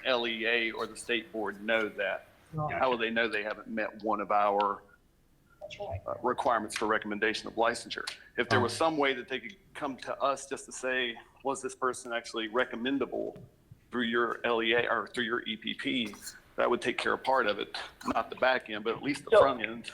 LEA or the state board know that? How will they know they haven't met one of our requirements for recommendation of licensure? If there was some way that they could come to us just to say, was this person actually recommendable through your LEA or through your EPP, that would take care of part of it, not the back end, but at least the front end.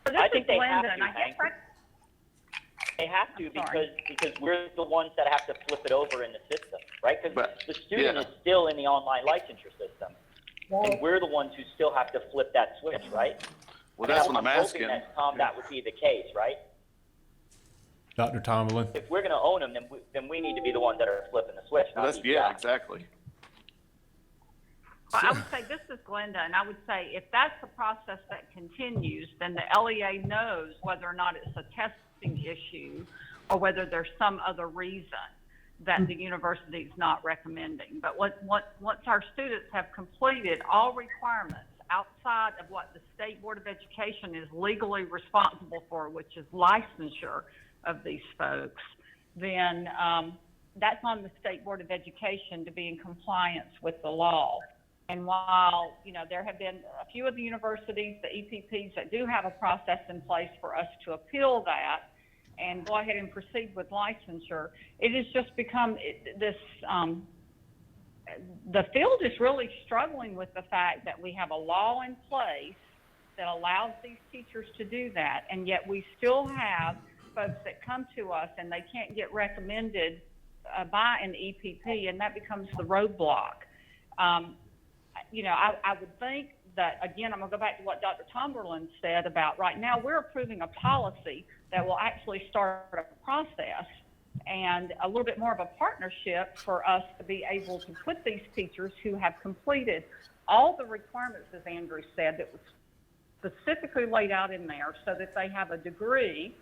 I think they have to, Hank. They have to because we're the ones that have to flip it over in the system, right? Because the student is still in the online licensure system, and we're the ones who still have to flip that switch, right? Well, that's what I'm asking. Hoping that, Tom, that would be the case, right? Dr. Tomberlin? If we're going to own them, then we need to be the ones that are flipping the switch. Well, exactly. Well, I would say, this is Glenda, and I would say if that's the process that continues, then the LEA knows whether or not it's a testing issue or whether there's some other reason that the university is not recommending. But once our students have completed all requirements outside of what the State Board of Education is legally responsible for, which is licensure of these folks, then that's on the State Board of Education to be in compliance with the law. And while, there have been a few of the universities, the EPPs, that do have a process in place for us to appeal that and go ahead and proceed with licensure, it has just become the field is really struggling with the fact that we have a law in place that allows these teachers to do that, and yet we still have folks that come to us and they can't get recommended by an EPP, and that becomes the roadblock. I would think that, again, I'm going to go back to what Dr. Tomberlin said about right now, we're approving a policy that will actually start a process and a little bit more of a partnership for us to be able to put these teachers who have completed all the requirements, as Andrew said, that was specifically laid out in there, so that they have a degree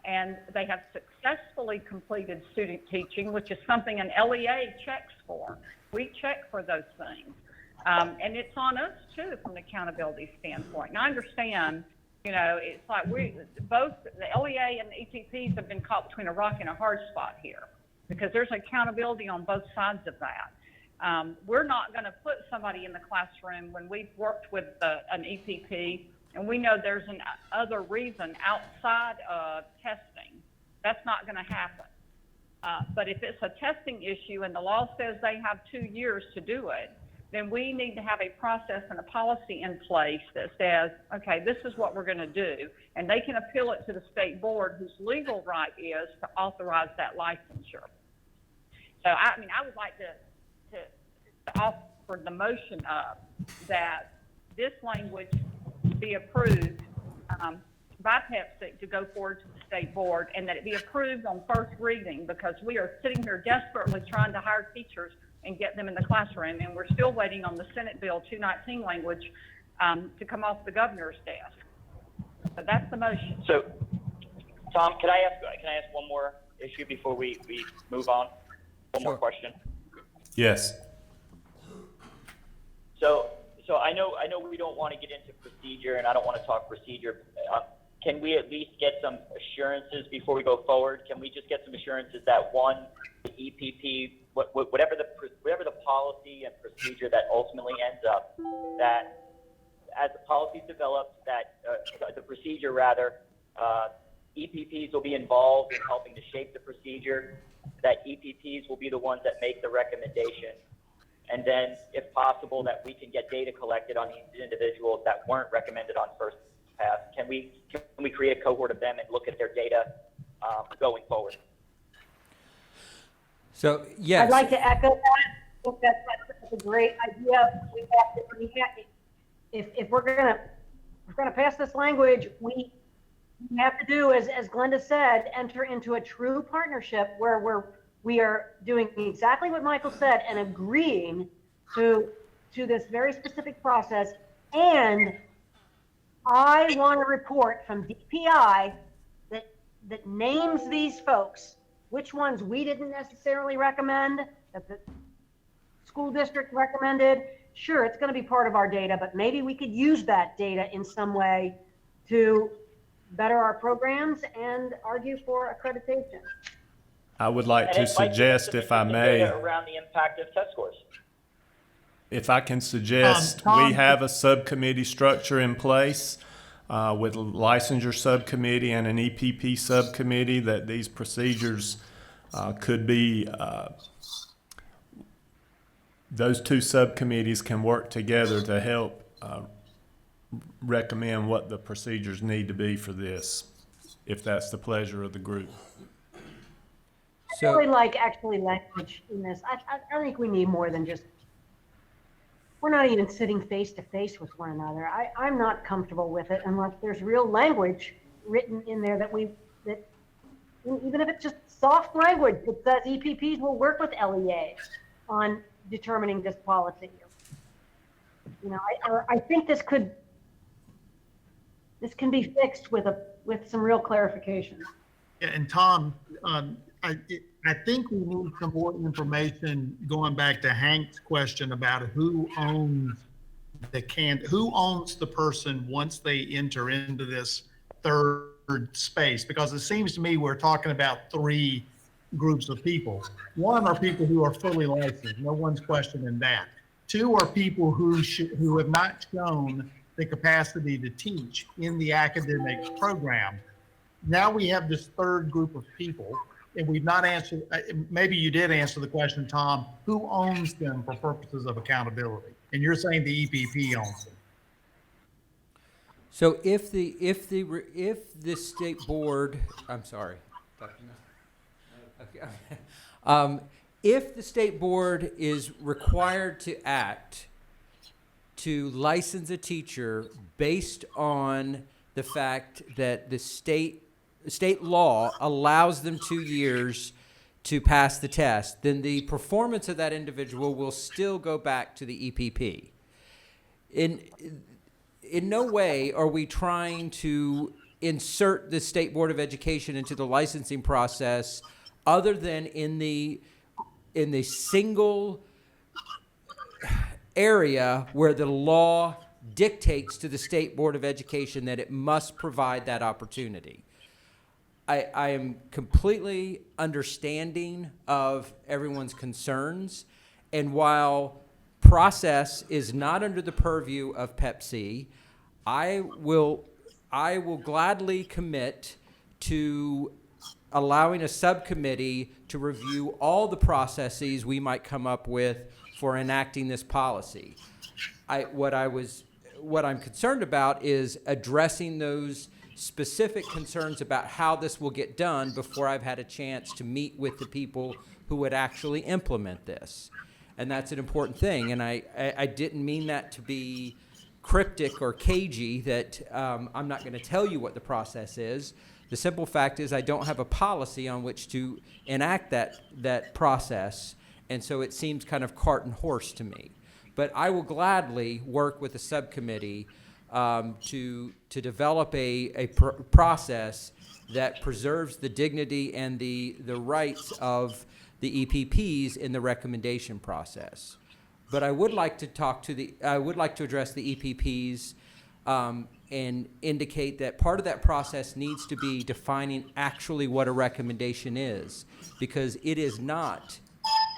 and they have successfully completed student teaching, which is something an LEA checks for. We check for those things. And it's on us too from the accountability standpoint. And I understand, it's like both the LEA and the EPPs have been caught between a rock and a hard spot here, because there's accountability on both sides of that. We're not going to put somebody in the classroom when we've worked with an EPP and we know there's an other reason outside of testing. That's not going to happen. But if it's a testing issue and the law says they have 2 years to do it, then we need to have a process and a policy in place that says, okay, this is what we're going to do. And they can appeal it to the state board, whose legal right is to authorize that licensure. So, I would like to offer the motion up that this language be approved by PEPSC to go forward to the state board, and that it be approved on first reading, because we are sitting here desperately trying to hire teachers and get them in the classroom, and we're still waiting on the Senate Bill 219 language to come off the governor's desk. So that's the motion. So, Tom, can I ask one more issue before we move on? One more question. Yes. So I know we don't want to get into procedure, and I don't want to talk procedure. Can we at least get some assurances before we go forward? Can we just get some assurances that, one, the EPP, whatever the policy and procedure that ultimately ends up, that as the policy is developed, that the procedure rather, EPPs will be involved in helping to shape the procedure, that EPPs will be the ones that make the recommendation, and then, if possible, that we can get data collected on these individuals that weren't recommended on first pass. Can we create a cohort of them and look at their data going forward? So, yes. I'd like to echo that. I think that's a great idea. If we're gonna pass this language, we have to do, as Glenda said, enter into a true partnership where we are doing exactly what Michael said and agreeing to this very specific process. And I want a report from DPI that names these folks, which ones we didn't necessarily recommend, that the school district recommended. Sure, it's going to be part of our data, but maybe we could use that data in some way to better our programs and argue for accreditation. I would like to suggest, if I may, around the impact of test scores. if I can suggest, Tom- we have a subcommittee structure in place with a licensure subcommittee and an EPP subcommittee, that these procedures could be, those two subcommittees can work together to help recommend what the procedures need to be for this, if that's the pleasure of the group. I really like actually language in this. I think we need more than just, we're not even sitting face to face with one another. I'm not comfortable with it unless there's real language written in there that even if it's just soft language that says EPPs will work with LEAs on determining this policy. You know, I think this can be fixed with some real clarification. Yeah, and Tom, I think we need some more information, going back to Hank's question about who owns the person once they enter into this third space, because it seems to me we're talking about three groups of people. One are people who are fully licensed, no one's questioning that. Two are people who have not shown the capacity to teach in the academic program. Now we have this third group of people, and we've not answered, maybe you did answer the question, Tom, who owns them for purposes of accountability? And you're saying the EPP owns them. So if the state board, I'm sorry, Dr. Okay. If the state board is required to act to license a teacher based on the fact that the state law allows them 2 years to pass the test, then the performance of that individual will still go back to the EPP. In no way are we trying to insert the State Board of Education into the licensing process other than in the single area where the law dictates to the State Board of Education that it must provide that opportunity. I am completely understanding of everyone's concerns, and while process is not under the purview of PEPSC, I will gladly commit to allowing a subcommittee to review all the processes we might come up with for enacting this policy. What I'm concerned about is addressing those specific concerns about how this will get done before I've had a chance to meet with the people who would actually implement this. And that's an important thing. And I didn't mean that to be cryptic or cagey, that I'm not going to tell you what the process is. The simple fact is I don't have a policy on which to enact that process. And so it seems kind of cart and horse to me. But I will gladly work with the subcommittee to develop a process that preserves the dignity and the rights of the EPPs in the recommendation process. But I would like to address the EPPs and indicate that part of that process needs to be defining actually what a recommendation is, because it is not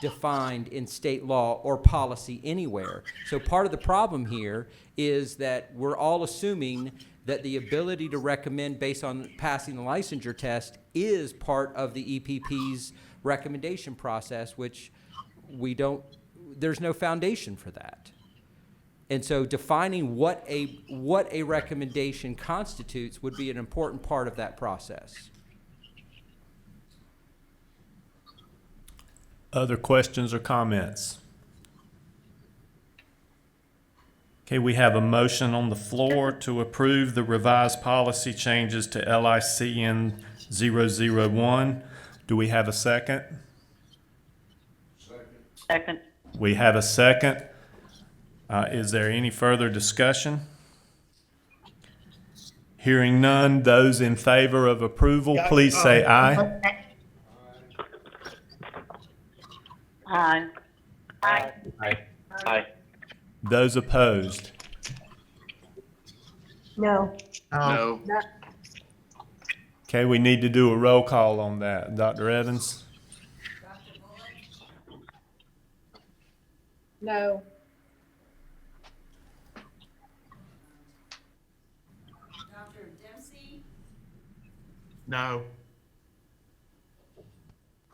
defined in state law or policy anywhere. So part of the problem here is that we're all assuming that the ability to recommend based on passing the licensure test is part of the EPP's recommendation process, which there's no foundation for that. And so defining what a recommendation constitutes would be an important part of that process. Other questions or comments? Okay, we have a motion on the floor to approve the revised policy changes to LICN 001. Do we have a second? Second. We have a second. Is there any further discussion? Hearing none, those in favor of approval, please say aye. Aye. Aye. Aye. Those opposed? No. No. Okay, we need to do a roll call on that. Dr. No. No.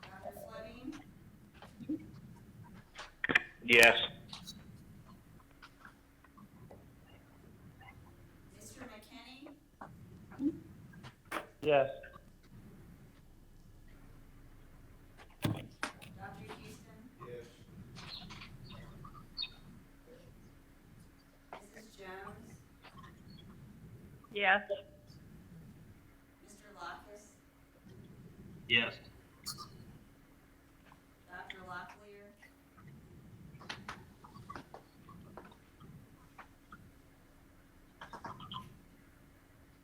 Dr. Fleming? Yes. Mr. McKinney? Yes. Dr. Houston? Yes. Mrs. Jones? Yes. Mr. Lockus? Yes. Dr. Locklear?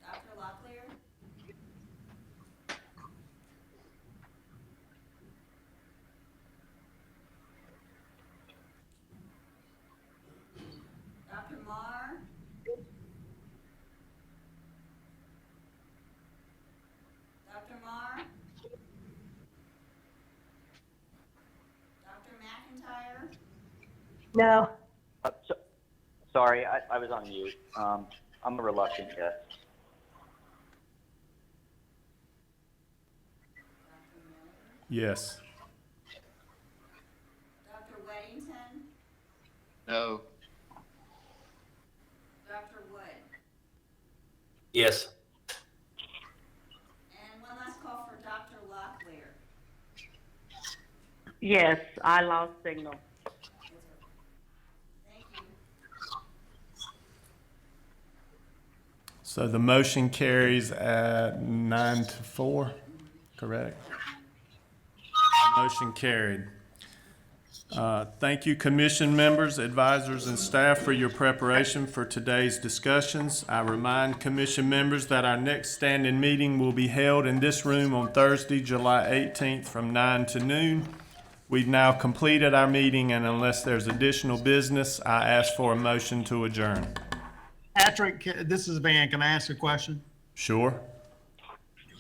Dr. Locklear? Dr. Marr? Dr. Marr? Dr. McIntyre? No. Sorry, I was on mute. I'm a reluctant yes. Dr. Miller? Yes. Dr. Weddington? No. Dr. Wood? Yes. And one last call for Dr. Locklear. Yes, I lost signal. Thank you. So the motion carries at 9-4, correct? Motion carried. Thank you, commission members, advisors, and staff for your preparation for today's discussions. I remind commission members that our next standing meeting will be held in this room on Thursday, July 18th from 9 to noon. We've now completed our meeting, and unless there's additional business, I ask for a motion to adjourn. Patrick, this is Van. Can I ask a question? Sure.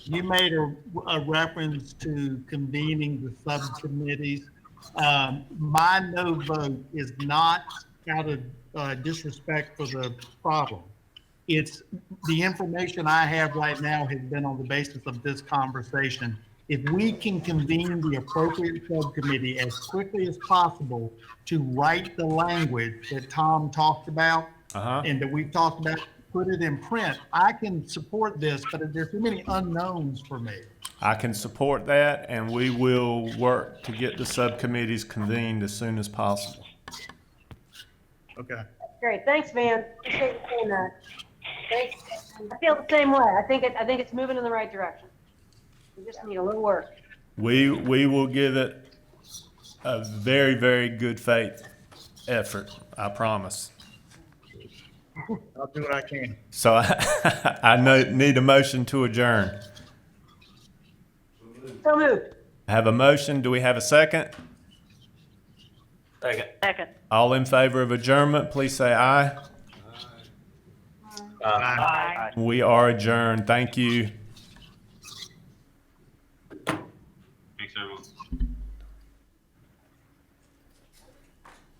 You made a reference to convening the subcommittees. My no vote is not out of disrespect for the problem. It's the information I have right now has been on the basis of this conversation. If we can convene the appropriate subcommittee as quickly as possible to write the language that Tom talked about and that we've talked about, put it in print, I can support this, but there's too many unknowns for me. I can support that, and we will work to get the subcommittees convened as soon as possible. Okay. Great. Thanks, Van. Appreciate you saying that. Thanks. I feel the same way. I think it's moving in the right direction. We just need a little work. We will give it a very, very good faith effort, I promise. I'll do what I can. So I need a motion to adjourn. So moved. I have a motion. Do we have a second? Second. All in favor of adjournment, please say aye. Aye. We are adjourned. Thank you.